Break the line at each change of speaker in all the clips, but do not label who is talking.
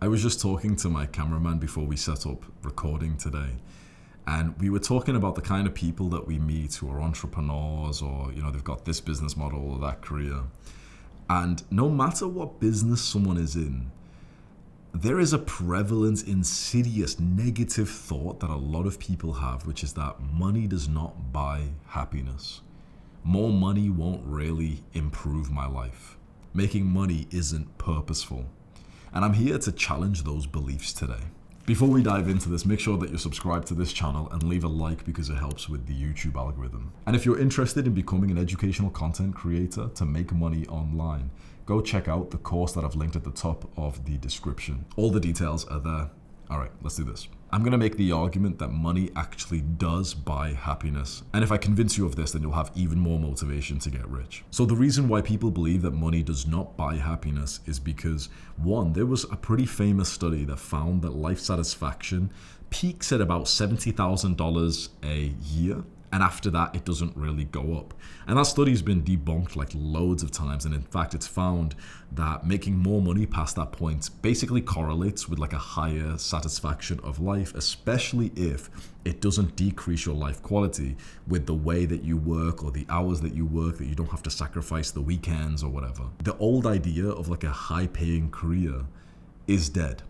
I was just talking to my cameraman before we set up recording today, and we were talking about the kind of people that we meet who are entrepreneurs or, they've got this business model or that career. And no matter what business someone is in, there is a prevalent, insidious, negative thought that a lot of people have, which is that money does not buy happiness. More money won't really improve my life. Making money isn't purposeful. And I'm here to challenge those beliefs today. Before we dive into this, make sure that you're subscribed to this channel and leave a like because it helps with the YouTube algorithm. And if you're interested in becoming an educational content creator to make money online, go check out the course that I've linked at the top of the description. All the details are there. All right, let's do this. I'm going to make the argument that money actually does buy happiness. And if I convince you of this, then you'll have even more motivation to get rich. So the reason why people believe that money does not buy happiness is because, one, there was a pretty famous study that found that life satisfaction peaks at about $70,000 a year. And after that, it doesn't really go up. And that study's been debunked like loads of times. And in fact, it's found that making more money past that point basically correlates with like a higher satisfaction of life, especially if it doesn't decrease your life quality with the way that you work or the hours that you work, that you don't have to sacrifice the weekends or whatever. The old idea of like a high-paying career is dead.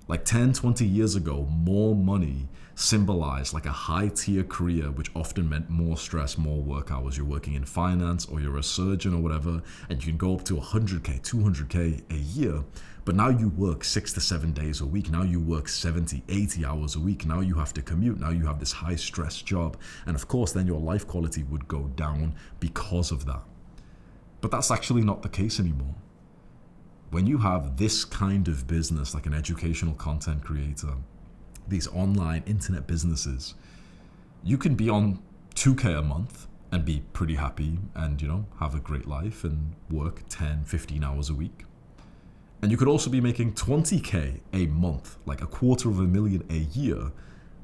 Like 10, 20 years ago, more money symbolized like a high-tier career, which often meant more stress, more work hours. You're working in finance or you're a surgeon or whatever, and you can go up to 100K, 200K a year. But now you work 6 to 7 days a week. Now you work 70, 80 hours a week. Now you have to commute. Now you have this high-stress job. And of course, then your life quality would go down because of that. But that's actually not the case anymore. When you have this kind of business, like an educational content creator, these online internet businesses, you can be on 2K a month and be pretty happy and, have a great life and work 10, 15 hours a week. And you could also be making 20K a month, like $250,000 a year,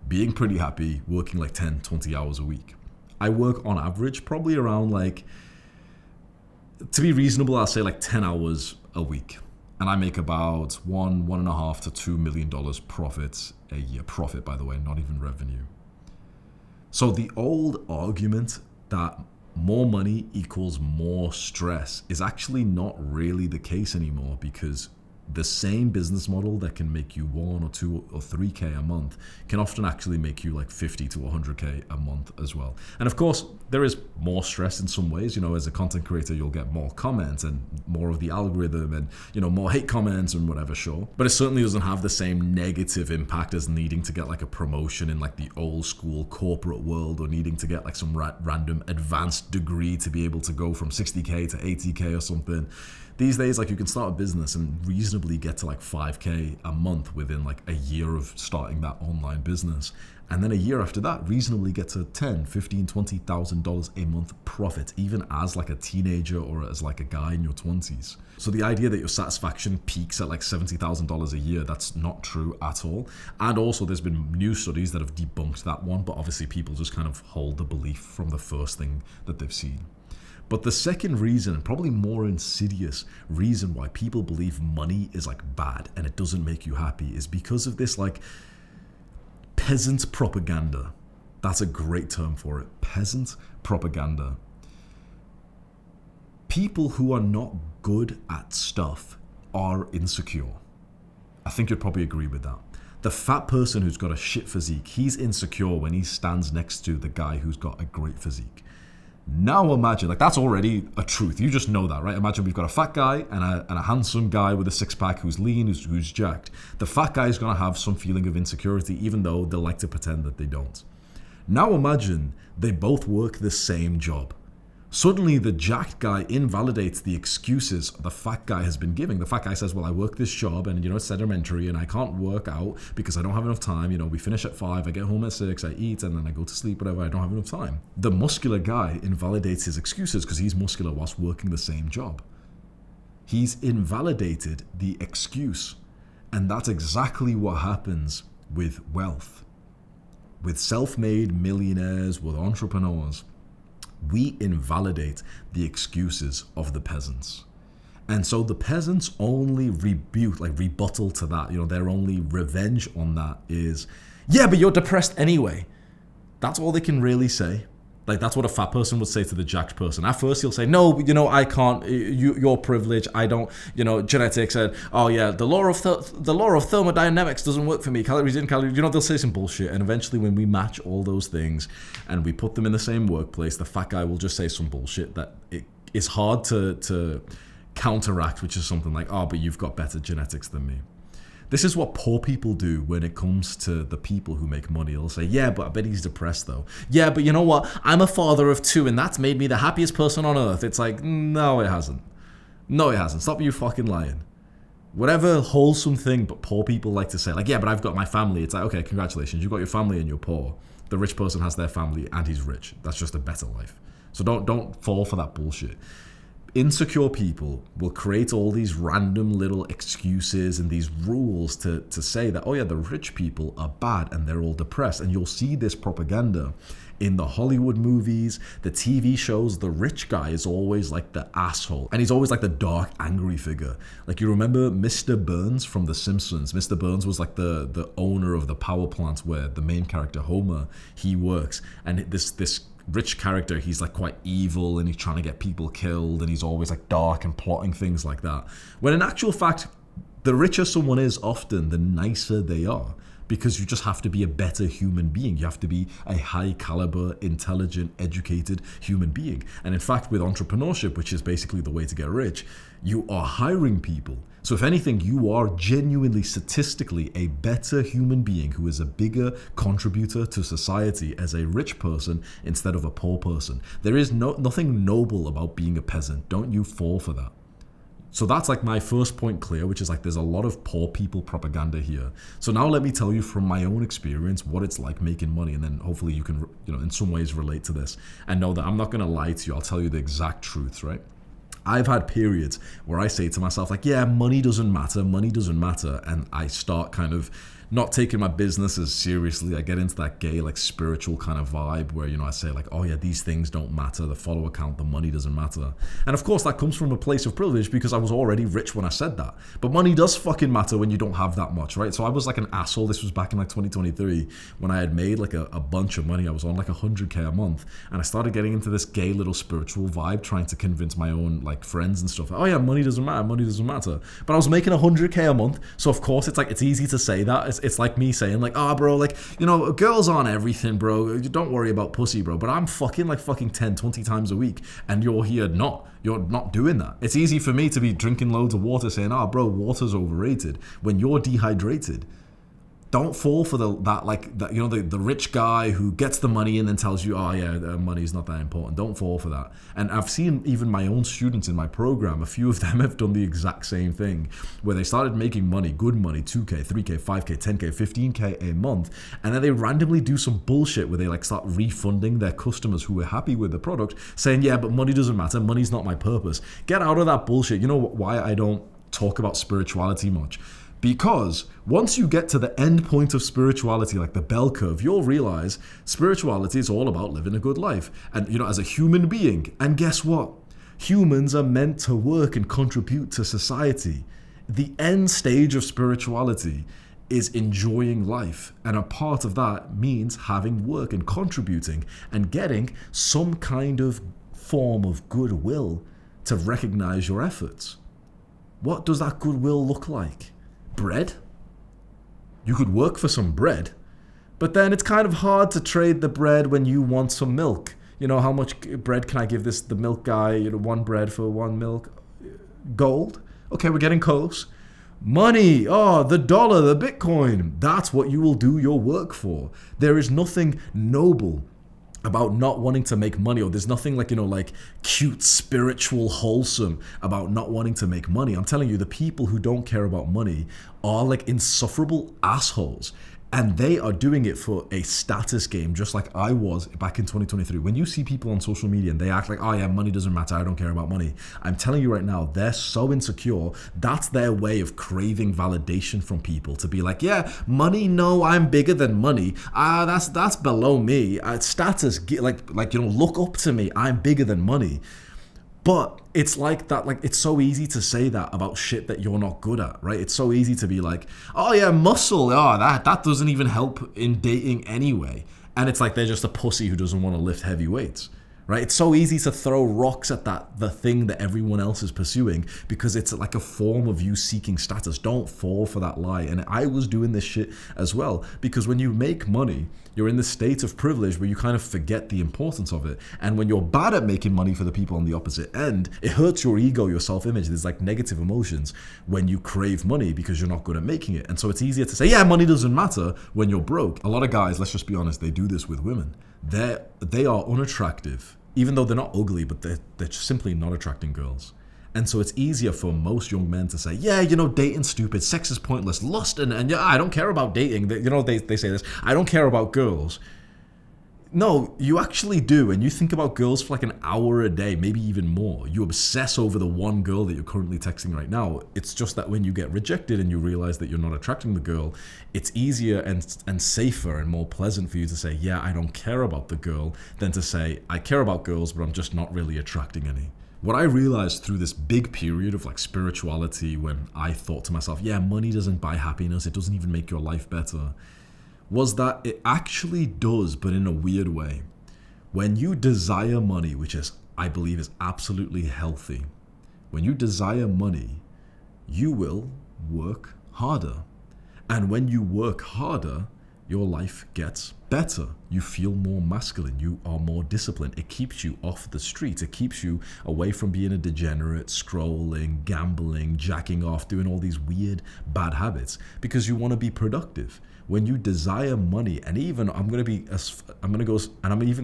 being pretty happy, working like 10, 20 hours a week. I work on average probably around to be reasonable, I'll say 10 hours a week. And I make about $1.5 to $2 million profits a year. Profit, by the way, not even revenue. So the old argument that more money equals more stress is actually not really the case anymore, because the same business model that can make you 1 or 2 or 3K a month can often actually make you 50 to 100K a month as well. And of course, there is more stress in some ways. As a content creator, you'll get more comments and more of the algorithm and, more hate comments and whatever, sure. But it certainly doesn't have the same negative impact as needing to get a promotion in the old school corporate world, or needing to get some random advanced degree to be able to go from 60K to 80K or something. These days, you can start a business and reasonably get to 5K a month within a year of starting that online business. And then a year after that, reasonably get to $10,000, $15,000, $20,000 a month profit, even as a teenager or as a guy in your 20s. So the idea that your satisfaction peaks at $70,000 a year, that's not true at all. And also there's been new studies that have debunked that one, but obviously people just kind of hold the belief from the first thing that they've seen. But the second reason, probably more insidious reason why people believe money is bad and it doesn't make you happy, is because of this peasant propaganda. That's a great term for it. Peasant propaganda. People who are not good at stuff are insecure. I think you'd probably agree with that. The fat person who's got a shit physique, he's insecure when he stands next to the guy who's got a great physique. Now imagine, that's already a truth. You just know that, right? Imagine we've got a fat guy and a handsome guy with a six-pack who's lean, who's jacked. The fat guy is going to have some feeling of insecurity, even though they like to pretend that they don't. Now imagine they both work the same job. Suddenly, the jacked guy invalidates the excuses the fat guy has been giving. The fat guy says, well, I work this job and, it's sedimentary and I can't work out because I don't have enough time. We finish at 5, I get home at 6, I eat, and then I go to sleep, whatever. I don't have enough time. The muscular guy invalidates his excuses because he's muscular whilst working the same job. He's invalidated the excuse. And that's exactly what happens with wealth. With self-made millionaires, with entrepreneurs. We invalidate the excuses of the peasants. And so the peasants' only rebuttal to that, their only revenge on that is, yeah, but you're depressed anyway. That's all they can really say. Like, that's what a fat person would say to the jacked person. At first, he'll say, no, I can't. You're privileged. I don't. Genetics said, oh yeah, the law of thermodynamics doesn't work for me. Calories in, calories. They'll say some bullshit. And eventually, when we match all those things and we put them in the same workplace, the fat guy will just say some bullshit that it is hard to counteract, which is something like, oh, but you've got better genetics than me. This is what poor people do when it comes to the people who make money. They'll say, yeah, but I bet he's depressed though. Yeah, but you know what? I'm a father of 2 and that's made me the happiest person on earth. It's like, no, it hasn't. No, it hasn't. Stop you fucking lying. Whatever wholesome thing, but poor people like to say, like, yeah, but I've got my family. It's like, okay, congratulations. You've got your family and you're poor. The rich person has their family and he's rich. That's just a better life. So don't fall for that bullshit. Insecure people will create all these random little excuses and these rules to say that, oh yeah, the rich people are bad and they're all depressed. And you'll see this propaganda in the Hollywood movies, the TV shows. The rich guy is always like the asshole. And he's always like the dark, angry figure. Like, you remember Mr. Burns from The Simpsons? Mr. Burns was like the owner of the power plant where the main character, Homer, he works. And this rich character, he's like quite evil and he's trying to get people killed and he's always like dark and plotting things like that. When in actual fact, the richer someone is, often the nicer they are, because you just have to be a better human being. You have to be a high caliber, intelligent, educated human being. And in fact, with entrepreneurship, which is basically the way to get rich, you are hiring people. So if anything, you are genuinely, statistically, a better human being who is a bigger contributor to society as a rich person instead of a poor person. There is nothing noble about being a peasant. Don't you fall for that. So that's like my first point clear, which is like there's a lot of poor people propaganda here. So now let me tell you from my own experience what it's like making money, and then hopefully you can, in some ways relate to this and know that I'm not going to lie to you. I'll tell you the exact truth, right? I've had periods where I say to myself, like, yeah, money doesn't matter, and I start kind of not taking my business as seriously. I get into that gay, like, spiritual kind of vibe where, I say like, oh yeah, these things don't matter, the follower count, the money doesn't matter. And of course that comes from a place of privilege because I was already rich when I said that. But money does fucking matter when you don't have that much, right? So I was like an asshole. This was back in like 2023 when I had made like a bunch of money. I was on like 100k a month, and I started getting into this gay little spiritual vibe, trying to convince my own like friends and stuff. Oh yeah, money doesn't matter. But I was making 100k a month, so of course it's easy to say that. It's like me saying like, oh bro, like, girls aren't everything, bro. Don't worry about pussy, bro. But I'm fucking 10, 20 times a week, and you're here you're not doing that. It's easy for me to be drinking loads of water saying, oh bro, water's overrated when you're dehydrated. Don't fall for the rich guy who gets the money and then tells you, oh yeah, money's not that important. Don't fall for that. And I've seen even my own students in my program, a few of them have done the exact same thing, where they started making money, good money, 2k, 3k, 5k, 10k, 15k a month, and then they randomly do some bullshit where they like start refunding their customers who were happy with the product, saying, yeah, but money doesn't matter, money's not my purpose. Get out of that bullshit. You know why I don't talk about spirituality much? Because once you get to the end point of spirituality, like the bell curve, you'll realize spirituality is all about living a good life. And, as a human being. And guess what? Humans are meant to work and contribute to society. The end stage of spirituality is enjoying life. And a part of that means having work and contributing and getting some kind of form of goodwill to recognize your efforts. What does that goodwill look like? Bread? You could work for some bread, but then it's kind of hard to trade the bread when you want some milk. How much bread can I give the milk guy? One bread for one milk. Gold? Okay, we're getting close. Money, the dollar, the Bitcoin. That's what you will do your work for. There is nothing noble about not wanting to make money, or there's nothing like cute, spiritual, wholesome about not wanting to make money. I'm telling you, the people who don't care about money are like insufferable assholes. And they are doing it for a status game, just like I was back in 2023. When you see people on social media and they act like, oh yeah, money doesn't matter, I don't care about money. I'm telling you right now, they're so insecure. That's their way of craving validation from people, to be like, yeah, money, no, I'm bigger than money. That's below me. Status, look up to me. I'm bigger than money. But it's like that, like it's so easy to say that about shit that you're not good at, right? It's so easy to be like, oh yeah, muscle, oh that doesn't even help in dating anyway. And it's like they're just a pussy who doesn't want to lift heavy weights. Right? It's so easy to throw rocks at the thing that everyone else is pursuing because it's like a form of you seeking status. Don't fall for that lie. And I was doing this shit as well, because when you make money, you're in this state of privilege where you kind of forget the importance of it. And when you're bad at making money for the people on the opposite end, it hurts your ego, your self-image. There's like negative emotions when you crave money because you're not good at making it. And so it's easier to say, yeah, money doesn't matter when you're broke. A lot of guys, let's just be honest, they do this with women. They are unattractive, even though they're not ugly, but they're simply not attracting girls. And so it's easier for most young men to say, yeah, dating's stupid, sex is pointless, lust, and yeah, I don't care about dating. They say this, I don't care about girls. No, you actually do, and you think about girls for like an hour a day, maybe even more. You obsess over the one girl that you're currently texting right now. It's just that when you get rejected and you realize that you're not attracting the girl, it's easier and safer and more pleasant for you to say, yeah, I don't care about the girl, than to say, I care about girls, but I'm just not really attracting any. What I realized through this big period of like spirituality, when I thought to myself, yeah, money doesn't buy happiness, it doesn't even make your life better, was that it actually does, but in a weird way. When you desire money, which I believe is absolutely healthy, when you desire money, you will work harder. And when you work harder, your life gets better. You feel more masculine. You are more disciplined. It keeps you off the streets. It keeps you away from being a degenerate, scrolling, gambling, jacking off, doing all these weird, bad habits, because you want to be productive. When you desire money, and even I'm even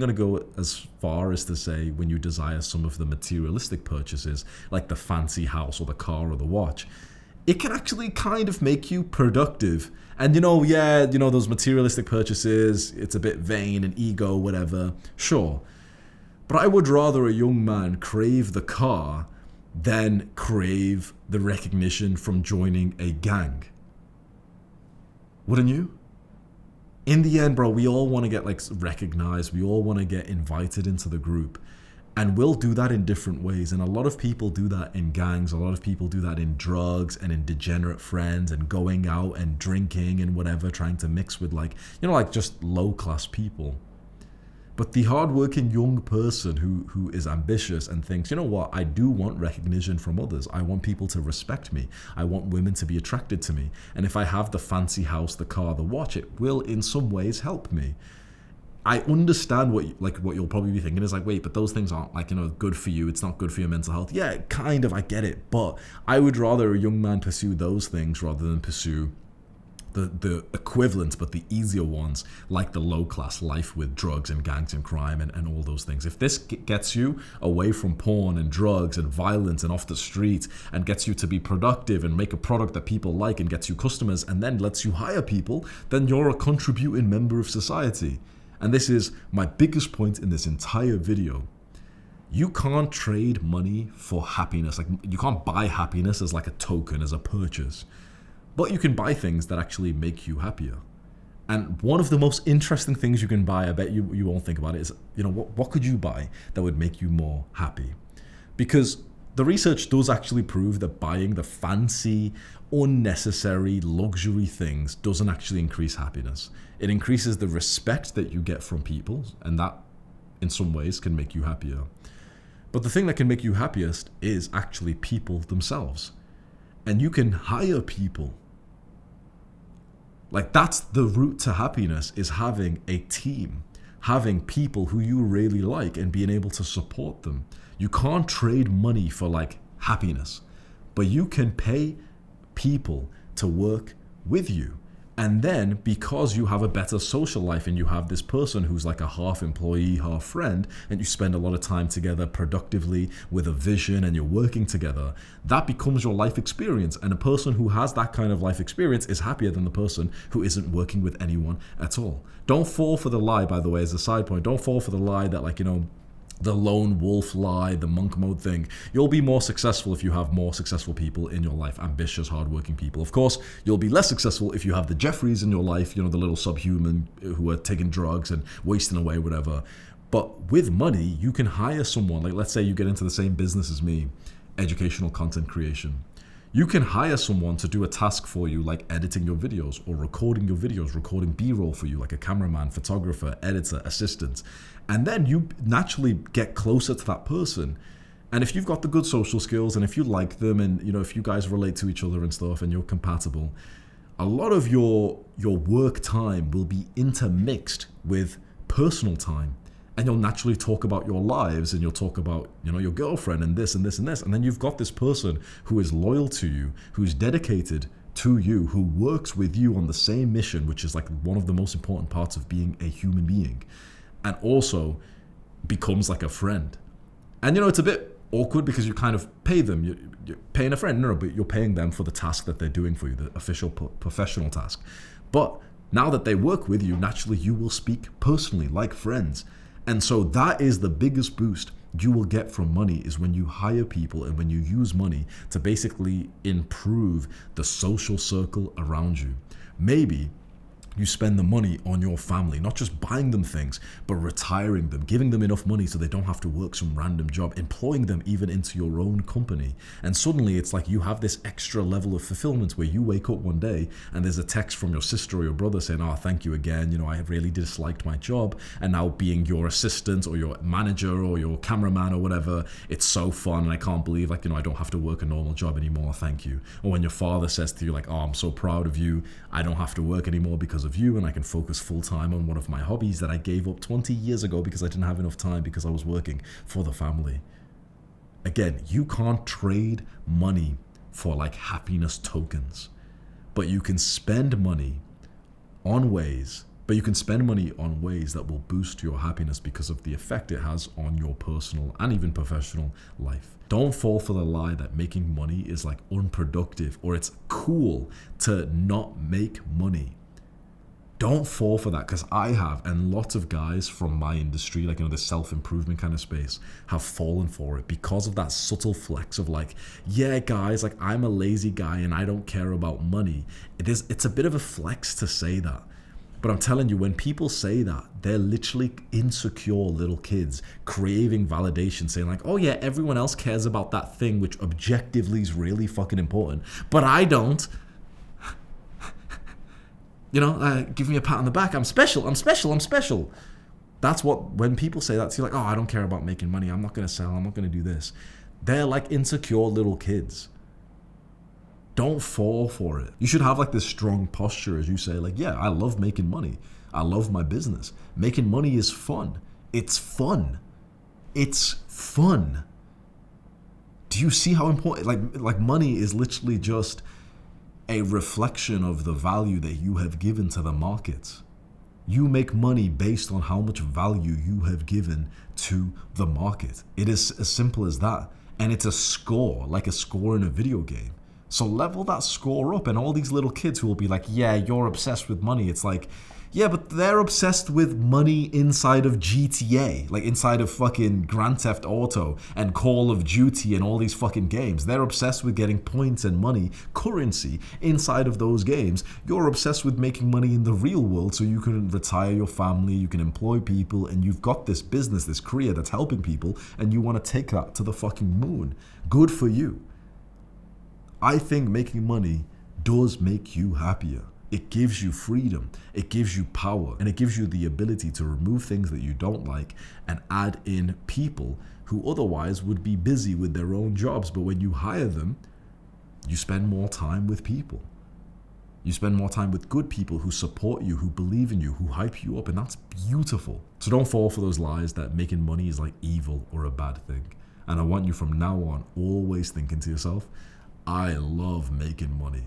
going to go as far as to say when you desire some of the materialistic purchases, like the fancy house or the car or the watch, it can actually kind of make you productive. And those materialistic purchases, it's a bit vain and ego, whatever, sure. But I would rather a young man crave the car than crave the recognition from joining a gang. Wouldn't you? In the end, bro, we all want to get like recognized. We all want to get invited into the group. And we'll do that in different ways. And a lot of people do that in gangs. A lot of people do that in drugs and in degenerate friends and going out and drinking and whatever, trying to mix with like just low-class people. But the hardworking young person who is ambitious and thinks, you know what, I do want recognition from others. I want people to respect me. I want women to be attracted to me. And if I have the fancy house, the car, the watch, it will in some ways help me. I understand what you'll probably be thinking is like, wait, but those things aren't good for you. It's not good for your mental health. Yeah, kind of, I get it. But I would rather a young man pursue those things rather than pursue the equivalent, but the easier ones, like the low-class life with drugs and gangs and crime and all those things. If this gets you away from porn and drugs and violence and off the street and gets you to be productive and make a product that people like and gets you customers and then lets you hire people, then you're a contributing member of society. And this is my biggest point in this entire video. You can't trade money for happiness. Like, you can't buy happiness as like a token, as a purchase. But you can buy things that actually make you happier. And one of the most interesting things you can buy, I bet you won't think about it, is, what could you buy that would make you more happy? Because the research does actually prove that buying the fancy, unnecessary luxury things doesn't actually increase happiness. It increases the respect that you get from people, and that in some ways can make you happier. But the thing that can make you happiest is actually people themselves. And you can hire people. Like, that's the route to happiness, is having a team, having people who you really like and being able to support them. You can't trade money for like happiness, but you can pay people to work with you. And then, because you have a better social life and you have this person who's like a half employee, half friend, and you spend a lot of time together productively with a vision and you're working together, that becomes your life experience. And a person who has that kind of life experience is happier than the person who isn't working with anyone at all. Don't fall for the lie, by the way, as a side point. Don't fall for the lie that the lone wolf lie, the monk mode thing. You'll be more successful if you have more successful people in your life, ambitious, hardworking people. Of course, you'll be less successful if you have the Jeffreys in your life, the little subhuman who are taking drugs and wasting away, whatever. But with money, you can hire someone, like let's say you get into the same business as me, educational content creation. You can hire someone to do a task for you, like editing your videos or recording your videos, recording B-roll for you, like a cameraman, photographer, editor, assistant. And then you naturally get closer to that person. And if you've got the good social skills and if you like them and, you know, if you guys relate to each other and stuff and you're compatible, a lot of your work time will be intermixed with personal time. And you'll naturally talk about your lives and you'll talk about, you know, your girlfriend and this and this and this. And then you've got this person who is loyal to you, who's dedicated to you, who works with you on the same mission, which is like one of the most important parts of being a human being, and also becomes like a friend. And, you know, it's a bit awkward because you kind of pay them. You're paying a friend, no, but you're paying them for the task that they're doing for you, the official professional task. But now that they work with you, naturally you will speak personally like friends. And so that is the biggest boost you will get from money, is when you hire people and when you use money to basically improve the social circle around you. Maybe you spend the money on your family, not just buying them things, but retiring them, giving them enough money so they don't have to work some random job, employing them even into your own company. And suddenly it's like you have this extra level of fulfillment where you wake up one day and there's a text from your sister or your brother saying, oh, thank you again. You know, I really disliked my job. And now being your assistant or your manager or your cameraman or whatever, it's so fun. And I can't believe, like, you know, I don't have to work a normal job anymore. Thank you. Or when your father says to you, like, oh, I'm so proud of you. I don't have to work anymore because of you, and I can focus full time on one of my hobbies that I gave up 20 years ago because I didn't have enough time because I was working for the family. Again, you can't trade money for like happiness tokens, but you can spend money on ways that will boost your happiness because of the effect it has on your personal and even professional life. Don't fall for the lie that making money is like unproductive or it's cool to not make money. Don't fall for that, because I have, and lots of guys from my industry, like, you know, the self-improvement kind of space, have fallen for it because of that subtle flex of like, yeah, guys, like, I'm a lazy guy and I don't care about money. It's a bit of a flex to say that. But I'm telling you, when people say that, they're literally insecure little kids craving validation, saying like, oh yeah, everyone else cares about that thing which objectively is really fucking important, but I don't. You know, give me a pat on the back. I'm special. That's what, when people say that to you, like, oh, I don't care about making money. I'm not going to sell. I'm not going to do this. They're like insecure little kids. Don't fall for it. You should have like this strong posture as you say, like, yeah, I love making money. I love my business. Making money is fun. It's fun. It's fun. Do you see how important, like money is literally just a reflection of the value that you have given to the market. You make money based on how much value you have given to the market. It is as simple as that. And it's a score, like a score in a video game. So level that score up, and all these little kids who will be like, yeah, you're obsessed with money. It's like, yeah, but they're obsessed with money inside of GTA, like inside of fucking Grand Theft Auto and Call of Duty and all these fucking games. They're obsessed with getting points and money, currency inside of those games. You're obsessed with making money in the real world so you can retire your family, you can employ people, and you've got this business, this career that's helping people, and you want to take that to the fucking moon. Good for you. I think making money does make you happier. It gives you freedom, it gives you power, and it gives you the ability to remove things that you don't like and add in people who otherwise would be busy with their own jobs. But when you hire them, you spend more time with people. You spend more time with good people who support you, who believe in you, who hype you up, and that's beautiful. So don't fall for those lies that making money is like evil or a bad thing. And I want you from now on always thinking to yourself, I love making money.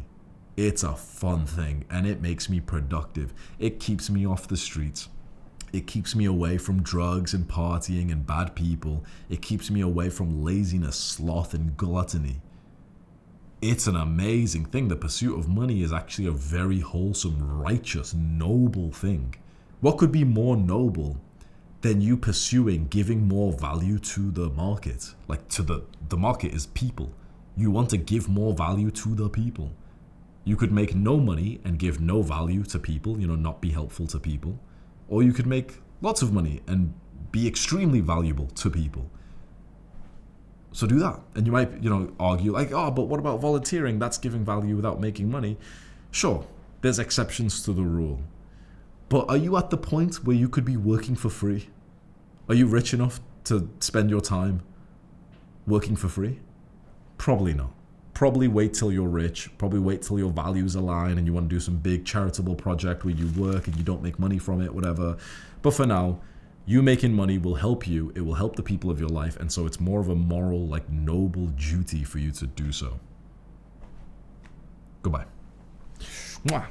It's a fun thing and it makes me productive. It keeps me off the streets. It keeps me away from drugs and partying and bad people. It keeps me away from laziness, sloth, and gluttony. It's an amazing thing. The pursuit of money is actually a very wholesome, righteous, noble thing. What could be more noble than you pursuing giving more value to the market? Like, to the market is people. You want to give more value to the people. You could make no money and give no value to people, you know, not be helpful to people. Or you could make lots of money and be extremely valuable to people. So do that. And you might, argue like, oh, but what about volunteering? That's giving value without making money. Sure, there's exceptions to the rule. But are you at the point where you could be working for free? Are you rich enough to spend your time working for free? Probably not. Probably wait till you're rich. Probably wait till your values align and you want to do some big charitable project where you work and you don't make money from it, whatever. But for now, you making money will help you. It will help the people of your life. And so it's more of a moral, noble duty for you to do so. Goodbye. Mwah.